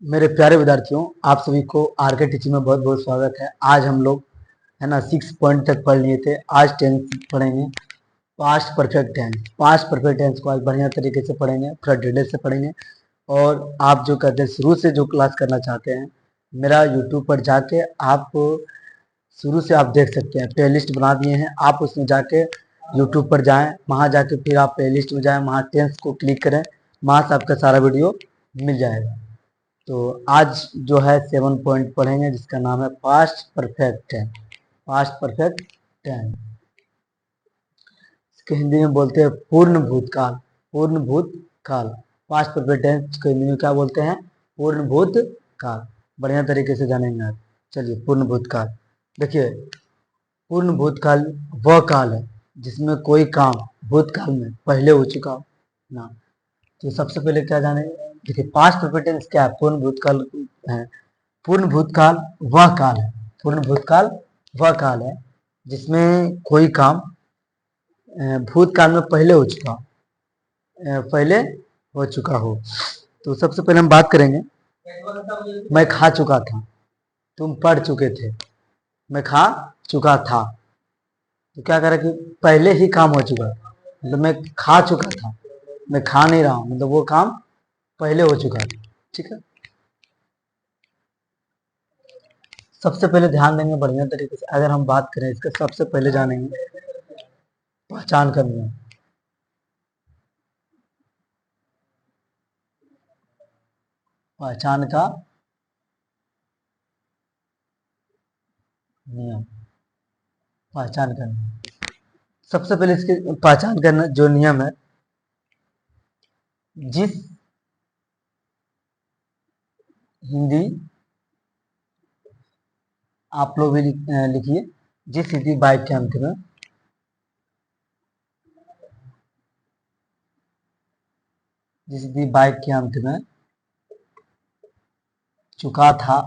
मेरे प्यारे विद्यार्थियों, आप सभी को आरके टीचिंग में बहुत बहुत स्वागत है। आज हम लोग है ना 6 पॉइंट तक पढ़ लिए थे। आज टेंस पढ़ेंगे, past perfect tense. Past perfect tense को आज बढ़िया तरीके से पढ़ेंगे, थोड़ा डिटेल से पढ़ेंगे। और आप जो कहते हैं शुरू से जो क्लास करना चाहते हैं, मेरा यूट्यूब पर जाके आप शुरू से आप देख सकते हैं। प्ले लिस्ट बना दिए हैं, आप उसमें जाके यूट्यूब पर जाएं, वहाँ जाके फिर आप प्ले लिस्ट में जाएँ, वहाँ टेंस को क्लिक करें, वहाँ से आपका सारा वीडियो मिल जाएगा। तो आज जो है 7 पॉइंट पढ़ेंगे, जिसका नाम है past perfect tense. Past perfect tense इसके हिंदी में बोलते हैं पूर्ण भूतकाल। पूर्ण भूतकाल पास्ट परफेक्ट टेंस को हिंदी में क्या बोलते हैं? पूर्ण भूतकाल। बढ़िया तरीके से जानेंगे आज। चलिए, पूर्ण भूतकाल देखिए। पूर्ण भूतकाल वह काल है जिसमें कोई काम भूतकाल में पहले हो चुका हो ना। तो सबसे पहले क्या जाने, देखिए पास्ट परफेक्ट टेंस क्या है? पूर्ण भूतकाल है। पूर्ण भूतकाल वह काल है, पूर्ण भूतकाल वह काल है जिसमें कोई काम भूतकाल में पहले हो चुका हो, पहले हो चुका हो। तो सबसे पहले हम बात करेंगे, मैं खा चुका था, तुम पढ़ चुके थे। मैं खा चुका था, तो क्या करें कि पहले ही काम हो चुका, मतलब मैं खा चुका था, मैं खा नहीं रहा हूं, मतलब वो काम पहले हो चुका है। ठीक है, सबसे पहले ध्यान देंगे बढ़िया तरीके से। अगर हम बात करें इसका, सबसे पहले जानेंगे पहचान करनी है। पहचान का नियम, पहचान करना। सबसे पहले इसके पहचान करना जो नियम है, जिस हिंदी आप लोग भी लिखिए, जिस हिंदी वाक्य अंत में जिस हिंदी वाक्य अंत में चुका था,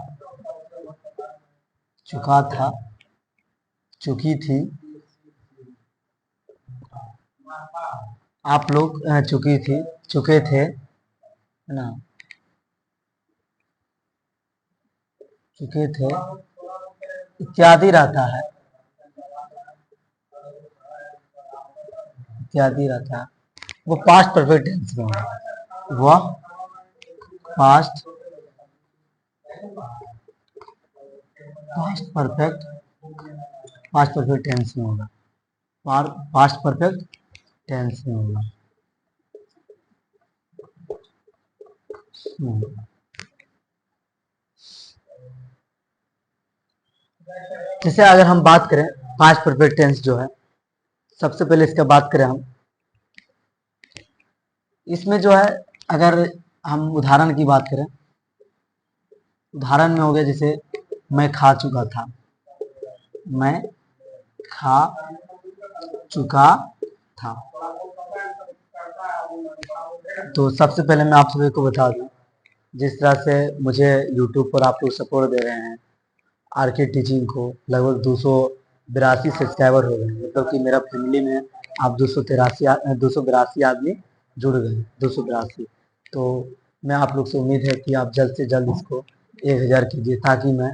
चुका था, चुकी थी, आप लोग चुकी थी, चुके थे, है ना, चुके थे इत्यादि रहता है, इत्यादि रहता है, वो पास्ट परफेक्ट टेंस में होगा। वह past past perfect past perfect tense में होगा। पास्ट परफेक्ट टेंस में होगा। जैसे अगर हम बात करें पास्ट परफेक्ट टेंस जो है, सबसे पहले इसका बात करें हम, इसमें जो है अगर हम उदाहरण की बात करें, उदाहरण में हो गया जैसे मैं खा चुका था, मैं खा चुका था। तो सबसे पहले मैं आप सभी को बता दूं, जिस तरह से मुझे यूट्यूब पर आप लोग सपोर्ट दे रहे हैं, आरके टीचिंग को लगभग 282 सब्सक्राइबर हो गए, मतलब कि मेरा फैमिली में आप 282 आदमी जुड़ गए, 282। तो मैं आप लोग से उम्मीद है कि आप जल्द से जल्द इसको 1000 कीजिए, ताकि मैं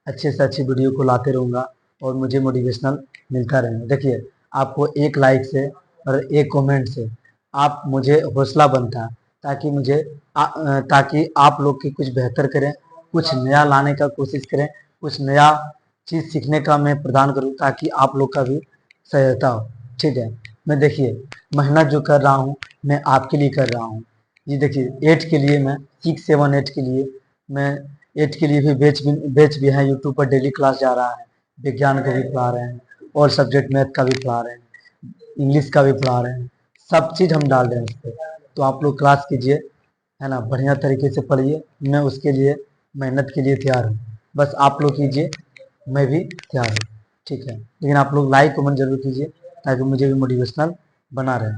अच्छे से अच्छी वीडियो को लाते रहूँगा और मुझे मोटिवेशनल मिलता रहेगा। देखिए, आपको एक लाइक से और एक कमेंट से आप मुझे हौसला बनता है, ताकि आप लोग की कुछ बेहतर करें, कुछ नया लाने का कोशिश करें, कुछ नया चीज़ सीखने का मैं प्रदान करूं, ताकि आप लोग का भी सहायता हो। ठीक है, मैं देखिए मेहनत जो कर रहा हूं, मैं आपके लिए कर रहा हूं। ये देखिए 8 के लिए मैं 6, 7, 8 के लिए मैं 8 के लिए भी बैच भी है, यूट्यूब पर डेली क्लास जा रहा है। विज्ञान का भी पढ़ा रहे हैं, और सब्जेक्ट मैथ का भी पढ़ा रहे हैं, इंग्लिश का भी पढ़ा रहे हैं, सब चीज़ हम डाल रहे हैं इस पर। तो आप लोग क्लास कीजिए, है ना, बढ़िया तरीके से पढ़िए। मैं उसके लिए मेहनत के लिए तैयार हूँ, बस आप लोग कीजिए, मैं भी तैयार हूँ। ठीक है, लेकिन आप लोग लाइक कमेंट जरूर कीजिए, ताकि मुझे भी मोटिवेशनल बना रहे।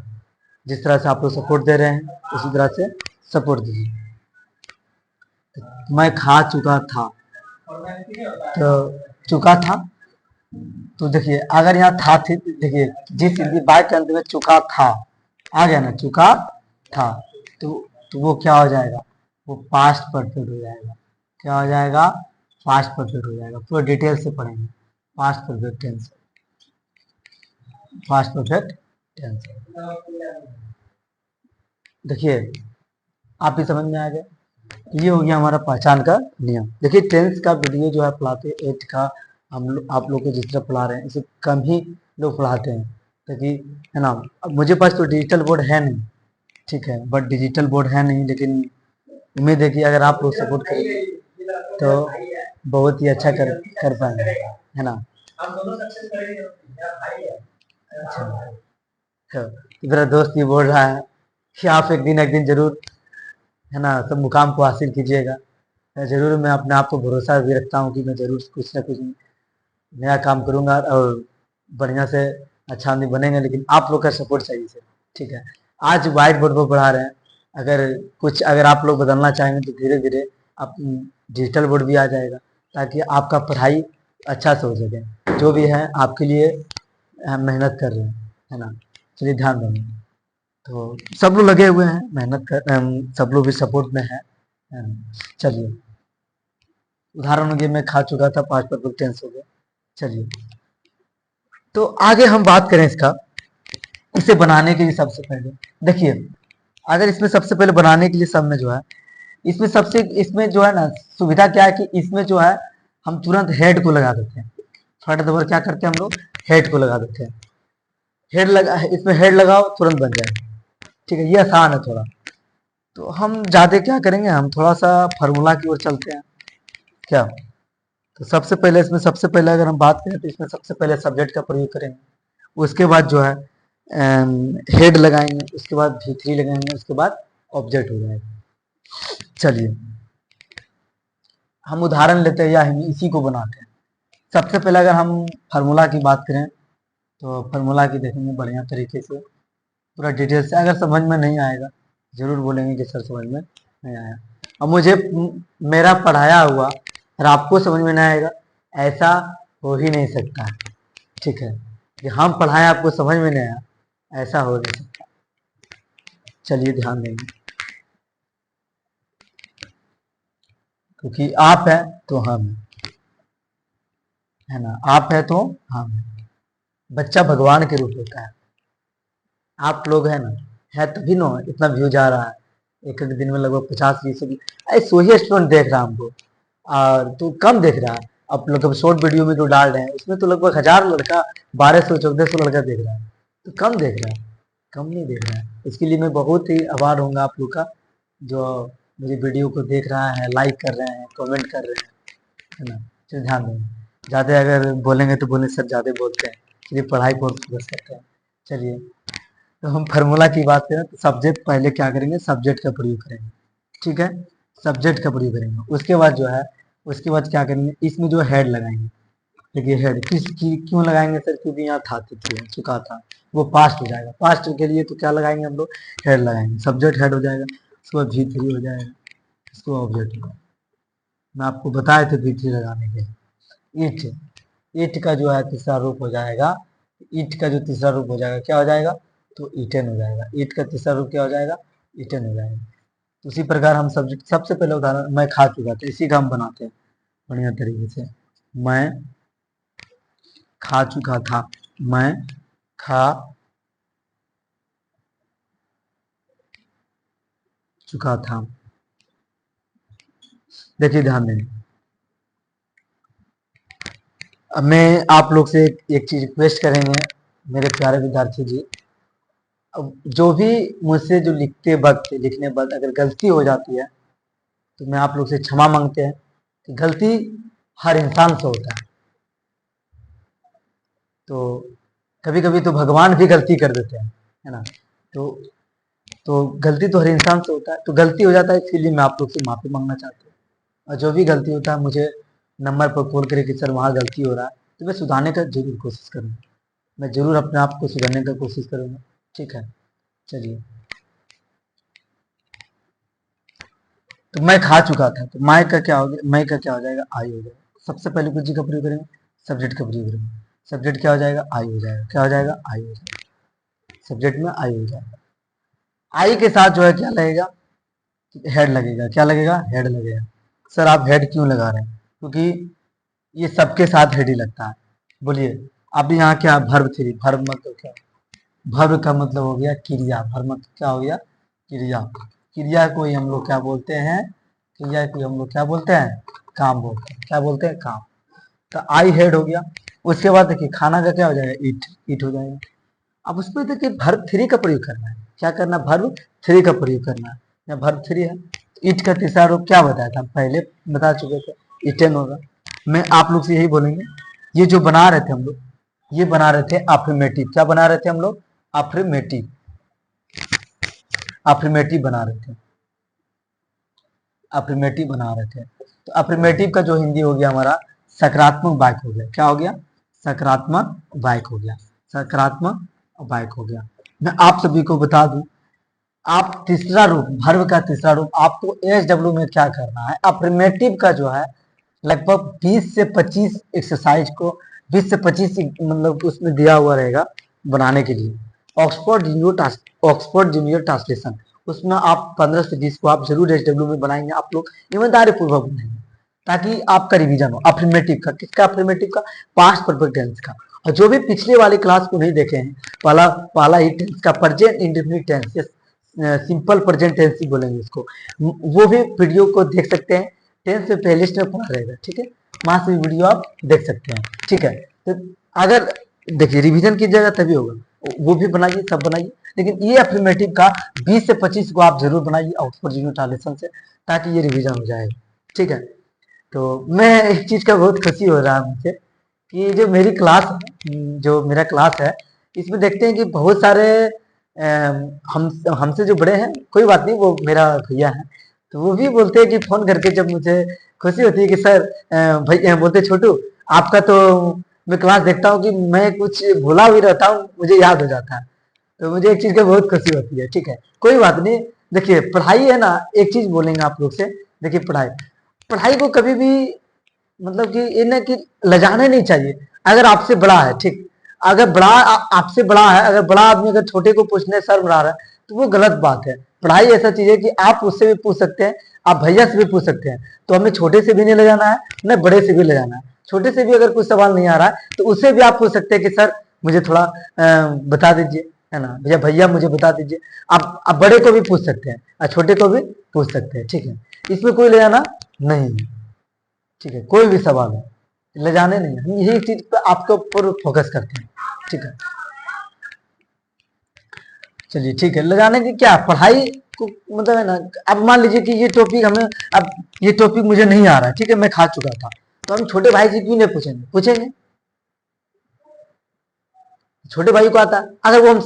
जिस तरह से आप लोग सपोर्ट दे रहे हैं, उसी तरह से सपोर्ट दीजिए। मैं खा चुका था, तो चुका था, तो देखिए अगर यहाँ था थी, देखिए जिस हिंदी बात के अंत में चुका था आ गया ना, चुका था, तो वो क्या हो जाएगा? वो पास्ट परफेक्ट हो जाएगा। क्या हो जाएगा? पास्ट परफेक्ट हो जाएगा। पूरा डिटेल से पढ़ेंगे। Past perfect tense, past perfect tense. देखिए, आप ही समझ में आ गए। ये हो गया हमारा पहचान का नियम। देखिए, टेंस का वीडियो जो है पढ़ाते हैं 8 का, हम लोग आप लोग को जिस तरह पढ़ा रहे हैं इसे कम ही लोग पढ़ाते हैं, ताकि है ना। अब मुझे पास तो डिजिटल बोर्ड है नहीं, ठीक है, बट डिजिटल बोर्ड है नहीं, लेकिन उम्मीद है कि अगर आप लोग सपोर्ट करेंगे तो बहुत ही अच्छा कर पाएंगे, है ना। अच्छा, तो मेरा दोस्त ये बोल रहा है कि आप एक दिन जरूर, है ना, सब मुकाम को हासिल कीजिएगा। जरूर, मैं अपने आप को भरोसा भी रखता हूँ कि मैं जरूर कुछ ना कुछ नया काम करूंगा और बढ़िया से अच्छा आदमी बनेंगे, लेकिन आप लोग का सपोर्ट चाहिए सर, ठीक है। आज व्हाइट बोर्ड पर पढ़ा रहे हैं, अगर आप लोग बदलना चाहेंगे तो धीरे धीरे आप डिजिटल बोर्ड भी आ जाएगा, ताकि आपका पढ़ाई अच्छा से हो सके। जो भी है आपके लिए मेहनत कर रहे हैं, है ना। चलिए ध्यान देंगे। तो सब लोग लगे हुए हैं, मेहनत कर, सब लोग भी सपोर्ट में है ना? चलिए, उदाहरण हो गया, मैं खा चुका था, 5 परफेक्ट टेंस हो गया। चलिए, तो आगे हम बात करें इसका, इसे बनाने के लिए सबसे पहले देखिए, अगर इसमें सबसे पहले बनाने के लिए सब में जो है, इसमें जो है ना सुविधा क्या है कि इसमें जो है हम तुरंत हेड को लगा देते हैं। फट दबर क्या करते हैं हम लोग? हेड को लगा देते हैं। इसमें हेड लगाओ तुरंत बन जाएगा, ठीक है, ये आसान है थोड़ा। तो हम ज्यादा क्या करेंगे, हम थोड़ा सा फार्मूला की ओर चलते हैं क्या। तो सबसे पहले अगर हम बात करें तो इसमें सबसे पहले सब्जेक्ट का प्रयोग करेंगे, उसके बाद जो है हेड लगाएंगे, उसके बाद V3 लगाएंगे, उसके बाद ऑब्जेक्ट हो जाएगा। चलिए, हम उदाहरण लेते हैं या हम इसी को बनाते हैं। सबसे पहले अगर हम फार्मूला की बात करें तो फार्मूला की देखेंगे बढ़िया तरीके से, पूरा डिटेल से। अगर समझ में नहीं आएगा जरूर बोलेंगे कि सर समझ में नहीं आया। अब मेरा पढ़ाया हुआ और आपको समझ में नहीं आएगा, ऐसा हो ही नहीं सकता, ठीक है। कि हम पढ़ाएं आपको समझ में नहीं आया, ऐसा हो नहीं सकता। चलिए ध्यान देंगे, क्योंकि आप है तो हम है ना, आप है तो हम है। बच्चा भगवान के रूप होता है, आप लोग है ना, है तभी ना इतना व्यू जा रहा है। एक एक दिन में लगभग 50-20 ऐसे 100 ही स्टूडेंट देख रहा है हमको, और तो कम देख रहा है। आप लोग शॉर्ट वीडियो में जो डाल रहे हैं उसमें तो लगभग 1000 लड़का, 1200-1400 लड़का देख रहा है, तो कम देख रहा है, कम नहीं देख रहा है। इसके लिए मैं बहुत ही आभार होऊंगा आप लोग का, जो मेरी वीडियो को देख रहा है, लाइक कर रहे हैं, कमेंट कर रहे हैं, है ना। चलिए ध्यान देंगे, ज़्यादा अगर बोलेंगे तो बोले सर ज़्यादा बोलते हैं, चलिए पढ़ाई पर फोकस करते हैं। चलिए, तो हम फार्मूला की बात करें तो सब्जेक्ट पहले क्या करेंगे, सब्जेक्ट का प्रयोग करेंगे, ठीक है। सब्जेक्ट का प्रयोग करेंगे, उसके बाद जो है, उसके बाद क्या करेंगे, इसमें जो हेड लगाएंगे। देखिए, हेड क्यों लगाएंगे सर? क्योंकि यहाँ था, तिथि चुका था, वो पास्ट हो जाएगा। पास्ट के लिए तो क्या लगाएंगे हम लोग? हेड लगाएंगे। सब्जेक्ट हेड हो जाएगा, उसके बाद V3 हो जाएगा, उसके बाद ऑब्जेक्ट होगा। मैं आपको बताए थे V3 लगाने के लिए। ईट का जो है तीसरा रूप हो जाएगा, ईट का जो तीसरा रूप हो जाएगा क्या हो जाएगा? तो ईटेन हो जाएगा। ईट का तीसरा रूप क्या हो जाएगा? ईटेन हो जाएगा। तो उसी प्रकार हम सब्जेक्ट, सबसे पहले उदाहरण, मैं खा चुका था, इसी का हम बनाते हैं बढ़िया तरीके से। मैं खा चुका था, मैं खा चुका था। देखिए ध्यान दें, अब मैं आप लोग से एक चीज रिक्वेस्ट करेंगे, मेरे प्यारे विद्यार्थी जी। अब जो भी मुझसे जो लिखने वक्त अगर गलती हो जाती है तो मैं आप लोग से क्षमा मांगते हैं, कि गलती हर इंसान से होता है। तो कभी कभी तो भगवान भी गलती कर देते हैं, है ना। तो गलती तो हर इंसान से होता है, तो गलती हो जाता है, इसके लिए मैं आप लोग से माफी मांगना चाहता हूँ। और जो भी गलती होता है मुझे नंबर पर कॉल करे कि सर वहाँ गलती हो रहा है, तो मैं सुधारने का जरूर कोशिश करूँगा। मैं जरूर अपने आप को सुधारने का कोशिश करूँगा, ठीक है। चलिए, तो मैं खा चुका था, तो मैं का क्या हो गया, मैं का क्या हो जाएगा? आई हो जाएगा। सबसे पहले कुछ का प्रयोग करेंगे, सब्जेक्ट का प्रयोग करेंगे। सब्जेक्ट क्या हो जाएगा? आई हो जाएगा। क्या हो जाएगा? आई हो जाएगा। सब्जेक्ट में आई हो जाएगा। आई के साथ जो है क्या लगेगा? हेड लगेगा, क्या लगेगा, हेड लगेगा। सर आप हेड क्यों लगा रहे हैं, क्योंकि ये सबके साथ हेड ही लगता है। बोलिए, अब यहाँ क्या वर्ब थ्री, वर्ब मतलब क्या, वर्ब का मतलब हो गया क्रिया, वर्ब मतलब क्या हो गया, क्रिया। क्रिया को ही हम लोग क्या बोलते हैं, क्रिया को हम लोग क्या बोलते हैं, काम बोलते हैं, क्या बोलते हैं, काम। तो आई हेड हो गया। उसके बाद देखिए खाना का क्या हो जाएगा, ईट, ईट हो जाएगा। अब उसमें देखिए वर्ब थ्री का प्रयोग करना है, क्या करना, वर्ब थ्री का प्रयोग करना है। या वर्ब थ्री है, ईट का तीसरा रूप क्या बताया था, पहले बता चुके थे, इटन होगा। मैं आप लोग से यही बोलेंगे, ये जो बना रहे थे हम लोग, ये बना रहे थे अफर्मेटिव, क्या बना रहे थे हम लोग, अफर्मेटिव, अफर्मेटिव बना रहे थे, अफर्मेटिव बना रहे थे। तो अफर्मेटिव का जो हिंदी हो गया हमारा सकारात्मक वाक्य हो गया, क्या हो गया, सकारात्मक वाक्य हो गया, सकारात्मक वाक्य हो गया। मैं आप सभी को बता दूं, आप तीसरा रूप, वर्ब का तीसरा रूप आपको एसडब्ल्यू में क्या करना है, अफर्मेटिव का जो है लगभग 20 से 25 एक्सरसाइज को, 20 से 25 मतलब उसमें दिया हुआ रहेगा बनाने के लिए। ऑक्सफोर्ड जूनियर ट्रांसलेशन, उसमें आप 15 से 20 को आप जरूर एसडब्ल्यू में बनाएंगे, आप लोग ईमानदारी पूर्वक बनाएंगे, ताकि आपका रिवीजन हो अफर्मेटिव का, किसका, अफर्मेटिव का, पास्ट परफेक्ट टेंस का। और जो भी पिछले वाली क्लास को नहीं देखे हैं, पहला पहला ही टेंस का present indefinite tense, simple present tense ही बोलेंगे इसको, वो भी वीडियो को देख सकते हैं, टेंस में प्लेलिस्ट में पड़ा रहेगा, ठीक है, वहां से वीडियो आप देख सकते हैं, ठीक है। तो अगर देखिए रिवीजन कीजिएगा तभी होगा, वो भी बनाइए, सब बनाइए, लेकिन ये अफर्मेटिव का 20 से 25 को आप जरूर बनाइए ऑक्सफोर्ड यूनिवर्सिटी ट्रांसलेशन से, ताकि ये रिवीजन हो जाएगा, ठीक है। तो मैं एक चीज का बहुत खुशी हो रहा है मुझे, कि जो मेरी क्लास है, जो मेरा क्लास है, इसमें देखते हैं कि बहुत सारे हम हमसे जो बड़े हैं, कोई बात नहीं, वो मेरा भैया है, तो वो भी बोलते हैं कि फोन करके, जब मुझे खुशी होती है कि सर भाई बोलते छोटू आपका तो मैं क्लास देखता हूँ कि मैं कुछ भूला भी रहता हूँ, मुझे याद हो जाता है, तो मुझे एक चीज का बहुत खुशी होती है, ठीक है, कोई बात नहीं। देखिए पढ़ाई है ना, एक चीज बोलेंगे आप लोग से, देखिए पढ़ाई, पढ़ाई को कभी भी मतलब कि ये ना कि लजाने नहीं चाहिए। अगर आपसे बड़ा है, ठीक, अगर बड़ा आपसे बड़ा है, अगर बड़ा आदमी अगर छोटे को पूछने सर बड़ा रहा है, तो वो गलत बात है। पढ़ाई ऐसा चीज है कि आप उससे भी पूछ सकते हैं, आप भैया से भी पूछ सकते हैं, तो हमें छोटे से भी नहीं ले जाना है, न बड़े से भी ले जाना है। छोटे से भी अगर कुछ सवाल नहीं आ रहा है, तो उससे भी आप पूछ सकते हैं कि सर मुझे थोड़ा बता दीजिए, है ना भैया, भैया मुझे बता दीजिए। आप बड़े को भी पूछ सकते हैं और छोटे को भी पूछ सकते हैं, ठीक है, इसमें कोई ले जाना नहीं है, ठीक है, कोई भी सवाल हो ले जाने नहीं, हम यही चीज पे आपके ऊपर फोकस करते हैं, ठीक है। चलिए ठीक है, ले जाने की क्या, पढ़ाई को मतलब है ना, अब मान लीजिए कि ये टॉपिक हमें, अब ये टॉपिक मुझे नहीं आ रहा है, ठीक है, मैं खा चुका था, तो हम छोटे भाई से क्यों नहीं पूछेंगे, पूछेंगे, छोटे भाई को आता है, अगर वो हम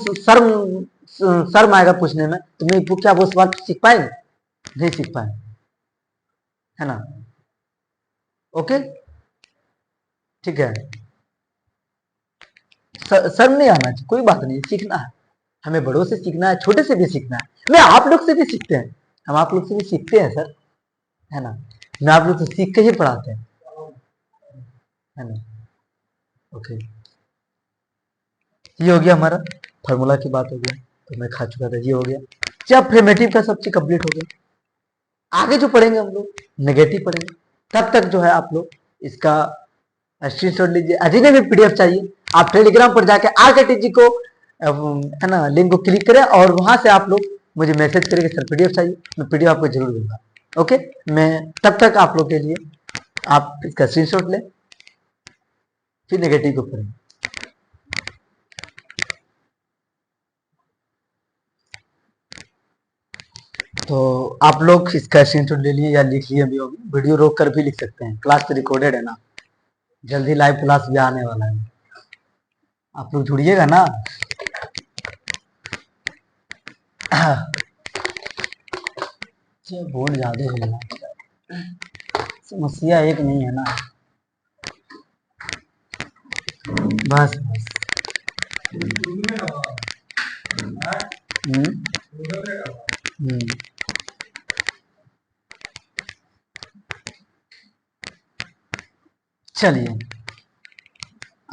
शर्म आएगा पूछने में, तो मैं क्या वो सवाल सीख पाएंगे, नहीं सीख पाएंगे, है ना, ओके, ठीक है। शर्म नहीं आना चाहिए, कोई बात नहीं, सीखना है, हमें बड़ों से सीखना है, छोटे से भी सीखना है, मैं आप लोग से भी सीखते हैं, हम आप लोग से भी सीखते हैं सर, है ना, मैं आप लोग से सीख के ही पढ़ाते हैं, है ना, ओके। ये हो गया हमारा फार्मूला की बात हो गया, तो मैं खा चुका था, ये हो गया। जब अफर्मेटिव का सब चीज कंप्लीट हो गया, आगे जो पढ़ेंगे हम लोग नेगेटिव पढ़ेंगे, तब तक जो है आप लोग इसका स्क्रीनशॉट लीजिए। जिन्हें भी पीडीएफ चाहिए, आप टेलीग्राम पर जाके आरकेटी को है ना लिंक को क्लिक करें, और वहां से आप लोग मुझे मैसेज करेंगे सर पीडीएफ चाहिए, मैं पीडीएफ आपको जरूर दूंगा, ओके। मैं तब तक आप लोग के लिए आप इसका स्क्रीनशॉट लें, फिर नेगेटिव को पढ़ें। तो आप लोग इसका स्क्रीनशॉट ले लिए या लिख लिए, अभी वीडियो रोक कर भी लिख सकते हैं, क्लास तो रिकॉर्डेड है ना, जल्दी लाइव क्लास भी आने वाला है, आप लोग जुड़िएगा ना। बहुत ज्यादा हो गया, समस्या एक नहीं है ना, बस बस। हम्म, हम्म, चलिए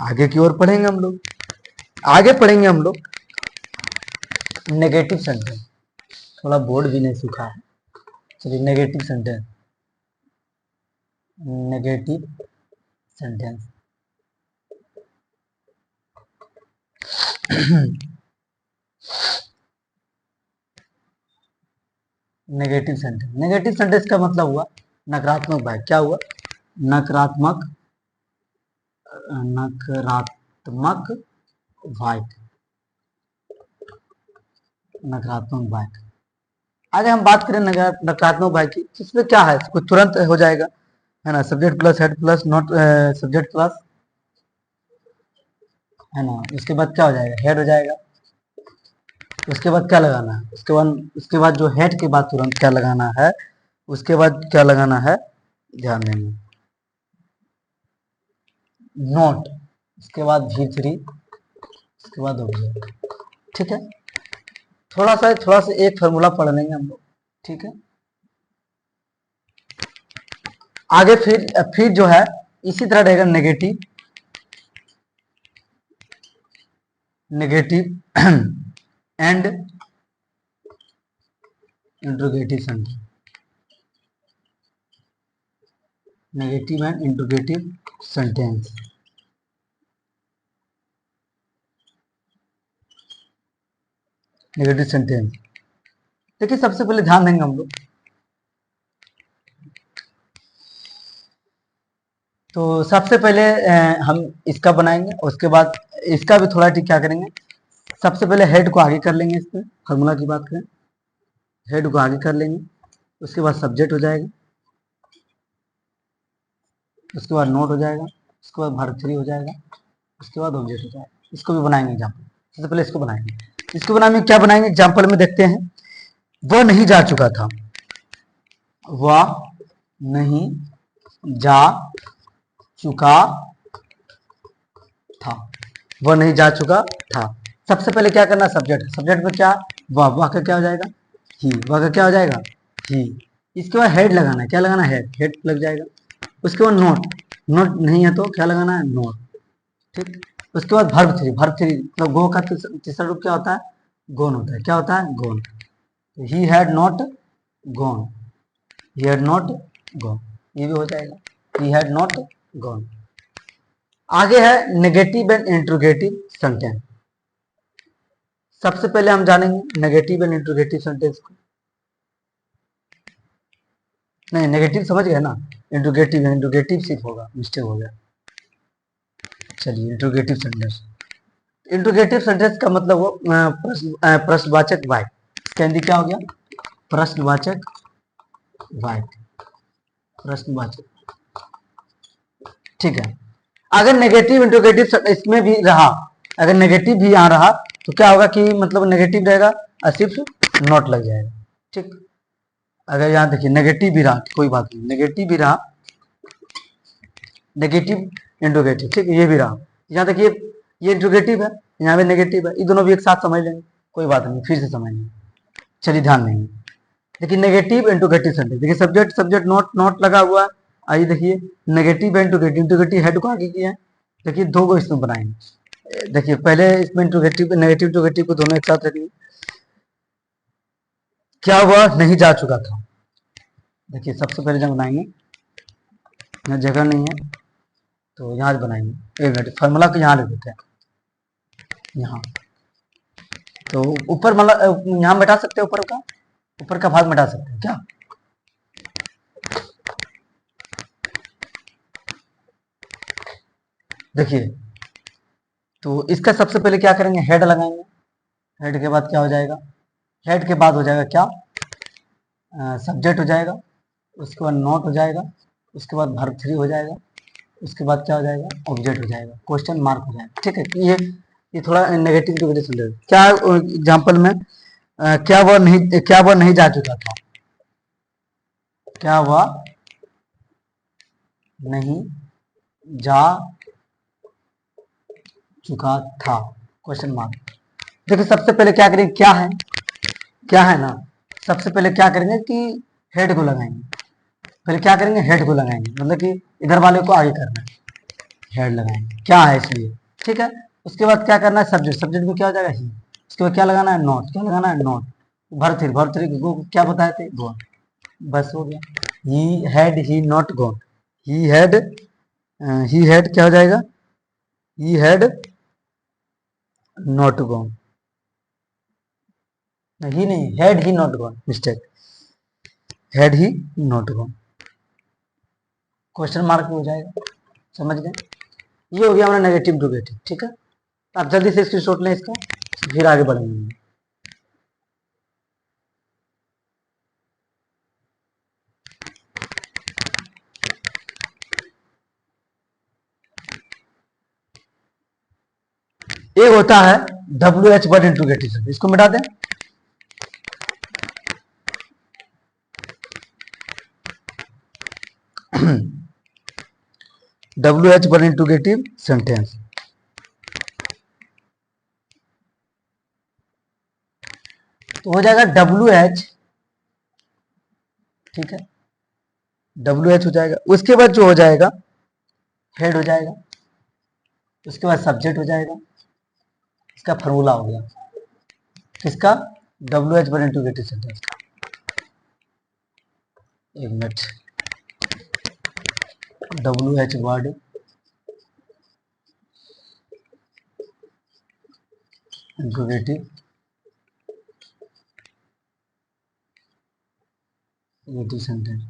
आगे की ओर पढ़ेंगे हम लोग, आगे पढ़ेंगे हम लोग नेगेटिव सेंटेंस, थोड़ा बोर्ड भी नहीं सूखा है, चलिए negative sentence, negative sentence negative sentence का मतलब हुआ नकारात्मक वाक्य। क्या हुआ? नकारात्मक नकारात्मक वाक्य, नकारात्मक वाक्य। आगे हम बात करें नकारात्मक वाक्य की, इसमें क्या है, कुछ तुरंत हो जाएगा, है ना, subject plus head plus not subject plus, है ना, उसके बाद क्या हो जाएगा, हेड हो जाएगा। उसके बाद क्या लगाना है, उसके बाद जो हेड के बाद तुरंत क्या लगाना है, उसके बाद क्या लगाना है, ध्यान देंगे, नोट, उसके बाद V3, उसके बाद ऑब्जेक्ट। ठीक है, थोड़ा सा एक फार्मूला पढ़ लेंगे हम लोग। ठीक है, आगे फिर जो है इसी तरह रहेगा, negative and interrogative sentence, negative and interrogative sentence. Negative sentence देखिए, सबसे पहले ध्यान देंगे हम लोग, तो सबसे पहले हम इसका बनाएंगे, उसके बाद इसका भी थोड़ा ठीक क्या करेंगे, सबसे पहले हेड को आगे कर लेंगे, इस पर फार्मूला की बात करें, हेड को आगे कर लेंगे, उसके बाद सब्जेक्ट हो जाएगा, उसके बाद नोट हो जाएगा, उसके बाद वर्ब 3 हो जाएगा, उसके बाद ऑब्जेक्ट हो जाएगा। इसको भी बनाएंगे एग्जाम्पल, सबसे पहले इसको बनाएंगे। इसको बनाने में क्या बनाएंगे, एग्जाम्पल में देखते हैं, वह नहीं जा चुका था, वह नहीं जा चुका था, वह नहीं जा चुका था। सबसे पहले क्या करना, सब्जेक्ट में क्या, वह का क्या हो जाएगा, ही, वह का क्या हो जाएगा, ही। इसके बाद हेड लगाना है, क्या लगाना है, हेड लग जाएगा। उसके बाद नोट नहीं है तो क्या लगाना है, नोट। ठीक, उसके बाद वर्ब 3 मतलब गो का तीसरा रूप क्या होता है, गोन होता है। क्या होता है, gone. He had not gone, he had not gone, ये भी हो जाएगा, ही हैड नॉट गॉन। आगे है नेगेटिव एंड इंट्रोगेटिव सेंटेंस। सबसे पहले हम जानेंगे नेगेटिव एंड इंट्रोगेटिव सेंटेंस को, नहीं नेगेटिव समझ गए ना, इंट्रोगेटिव सिर्फ होगा, मिस्टेक हो गया। चलिए इंट्रोगेटिव सेंटेंस का मतलब वो प्रश्नवाचक वाक्य, इसका हिंदी क्या हो गया, प्रश्नवाचक वाक्य, प्रश्नवाचक। ठीक है, अगर नेगेटिव इंट्रोगेटिव इसमें भी रहा, अगर नेगेटिव भी यहाँ रहा तो क्या होगा कि मतलब नेगेटिव रहेगा और सिर्फ नोट लग जाएगा। ठीक, अगर यहाँ देखिए नेगेटिव भी रहा, कोई बात नहीं, नेगेटिव भी रहा, नेगेटिव इंट्रोगेटिव, ठीक, ये भी रहा, यहाँ देखिए ये इंट्रोगेटिव है, यहाँ पे नेगेटिव है, ये दोनों भी एक साथ समझ लेंगे, कोई बात नहीं, फिर से समझ लेंगे। चलिए ध्यान देंगे, देखिए नेगेटिव इंट्रोगेटिव सेंटेंस, देखिए सब्जेक्ट नोट लगा हुआ है। आइए देखिए नेगेटिव इंट्रोगेटिव हेड को आगे किया है, देखिए दो को इसमें बनाएंगे। देखिए पहले इसमें इंट्रोगेटिव नेगेटिव इंट्रोगेटिव को दोनों एक साथ रखेंगे। क्या वह नहीं जा चुका था, देखिए सबसे पहले जब बनाएंगे, यहाँ जगह नहीं है तो यहाँ बनाएंगे, एक मिनट फार्मूला को यहाँ लिख देते हैं, यहाँ तो ऊपर मतलब यहाँ मिटा सकते हैं, ऊपर का भाग मिटा सकते हैं क्या, देखिए तो इसका सबसे पहले क्या करेंगे, हेड लगाएंगे, हेड के बाद क्या हो जाएगा, हेड के बाद हो जाएगा क्या, सब्जेक्ट हो जाएगा, उसके बाद नोट हो जाएगा, उसके बाद वर्ब 3 हो जाएगा, उसके बाद क्या हो जाएगा, ऑब्जेक्ट हो जाएगा, क्वेश्चन मार्क हो जाएगा। ठीक है, ये थोड़ा नेगेटिव की वजह से क्या एग्जाम्पल में, क्या वह नहीं जा चुका था, क्या वह नहीं जा चुका था, क्वेश्चन मार्क। देखिए सबसे पहले क्या करेंगे, क्या है ना, सबसे पहले क्या करेंगे कि हेड को लगाएंगे, पहले क्या करेंगे, हेड को लगाएंगे, मतलब कि इधर वाले को आगे करना है, हेड लगाएंगे, क्या है इसलिए। ठीक है, उसके बाद क्या करना है, सब्जेक्ट में क्या हो जाएगा, ही, उसके बाद क्या लगाना है, नोट, क्या लगाना है, नोट, भर थ्री को क्या बताए थे, गो। बस हो गया। ही नॉट गॉन, ही हैड क्या हो जाएगा, ही हैड नॉट गॉन, ही नहीं, had he not gone, mistake, had he not gone, question mark हो जाएगा, समझ गए। ये हो गया हमारा नेगेटिव टू गेटिव, ठीक है। आप जल्दी से स्क्रीनशॉट लें इसका, फिर आगे बढ़ेंगे। एक होता है WH वर्ड इंट्रोगेटिव, इसको मिटा दें। WH वर्ड इंट्रोगेटिव सेंटेंस, तो हो जाएगा WH, ठीक है, WH हो जाएगा। उसके बाद जो हो जाएगा हेड हो जाएगा, उसके बाद सब्जेक्ट हो जाएगा। इसका फॉर्मूला हो गया किसका, WH वर्ड इंट्रोगेटिव सेंटेंस का। एक minute, WH word interrogative sentence,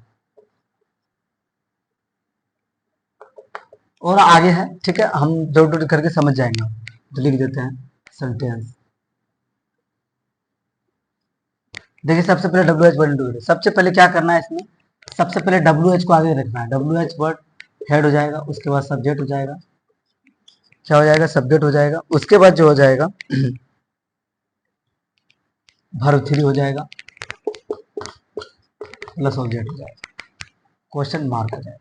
और आगे है, ठीक है, हम डॉट डॉट करके समझ जाएंगे, तो लिख देते हैं सेंटेंस। देखिए सबसे पहले WH वर्ड इंट्रोगेटिव, सबसे पहले क्या करना है इसमें, सबसे पहले WH को आगे रखना है। WH वर्ड हेड हो जाएगा, उसके बाद सब्जेक्ट हो जाएगा, क्या हो जाएगा, सब्जेक्ट हो जाएगा। उसके बाद जो हो जाएगा वर्ब 3 हो जाएगा, प्लस ऑब्जेक्ट हो जाएगा, क्वेश्चन मार्क हो जाएगा,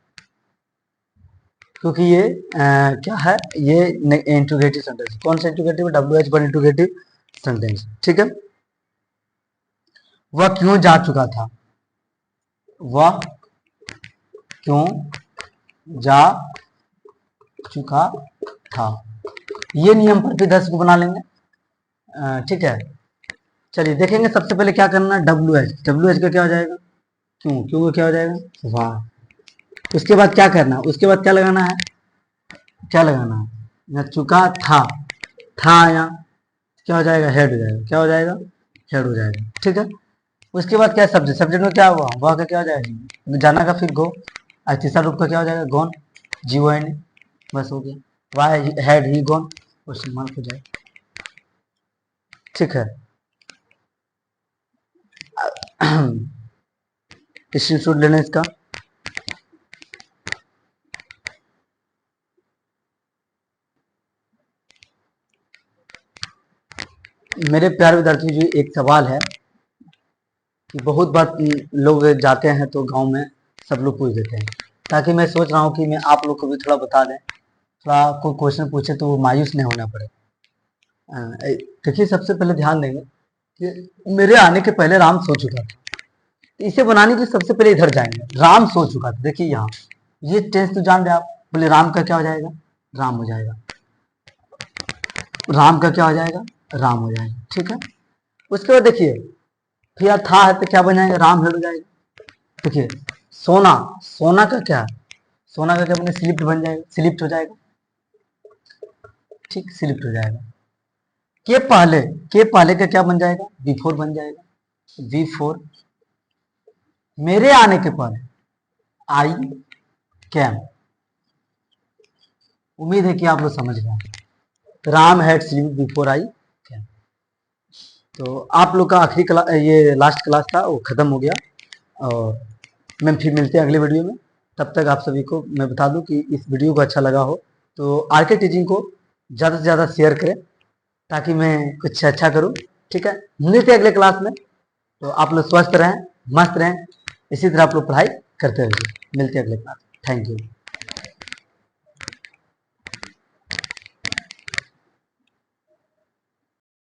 क्योंकि ये क्या है, ये इंट्रोगेटिव सेंटेंस। कौन सा interrogative, WH word interrogative sentence, ठीक है। वह क्यों जा चुका था, वह क्यों जा चुका था, ये नियम पर भी 10 को बना लेंगे, ठीक है। चलिए देखेंगे, सबसे पहले क्या करना है, WH का क्या हो जाएगा, क्यों का क्या हो जाएगा, वाह। उसके बाद क्या करना है, उसके बाद क्या लगाना है, क्या लगाना है, यहाँ चुका था आया, क्या हो जाएगा, हेड हो जाएगा, क्या हो जाएगा, हेड हो जाएगा, ठीक है। उसके बाद क्या है, सब्जेक्ट में क्या हुआ, वह का क्या हो जाएगा, जाना का फिर गो, और तीसरा रूप का क्या हो जाएगा, गॉन, GON, बस हो गया, why had he gone, question mark हो जाएगा, ठीक है। स्क्रीनशॉट लेना इसका। मेरे प्यारे विद्यार्थी जी, एक सवाल है कि बहुत बार लोग जाते हैं तो गांव में सब लोग पूछ देते हैं, ताकि मैं सोच रहा हूँ कि मैं आप लोग को भी थोड़ा बता दें, थोड़ा कोई क्वेश्चन पूछे तो वो मायूस नहीं होना पड़े। देखिए सबसे पहले ध्यान देंगे कि मेरे आने के पहले राम सो चुका था, इसे बनाने के लिए सबसे पहले इधर जाएंगे, राम सो चुका था, देखिए यहाँ ये टेंस तो जान रहे आप, बोले राम का क्या हो जाएगा, राम हो जाएगा, राम का क्या हो जाएगा, राम हो जाएगा, ठीक है। उसके बाद देखिए फिर था है तो क्या बन जाएगा, राम हेड हो जाएगा। देखिए सोना, सोना का क्या, सोना का क्या बने, स्लिप्ट बन जाएगा, स्लिप्ट हो जाएगा, ठीक, स्लिप्ट हो जाएगा। के पहले का क्या बन जाएगा, बिफोर बन जाएगा, बिफोर, मेरे आने के पहले आई कैम। उम्मीद है कि आप लोग समझ गए, Ram had sleep before I came. तो आप लोग का आखिरी क्लास, ये लास्ट क्लास था, वो खत्म हो गया, और मैं फिर मिलते हैं अगले वीडियो में। तब तक आप सभी को मैं बता दूं कि इस वीडियो को अच्छा लगा हो तो आरके टीचिंग को ज़्यादा से ज़्यादा शेयर करें, ताकि मैं कुछ अच्छा करूं, ठीक है। मिलते हैं अगले क्लास में, तो आप लोग स्वस्थ रहें, मस्त रहें, इसी तरह आप लोग पढ़ाई करते रहिए। मिलते हैं अगले क्लास, थैंक यू।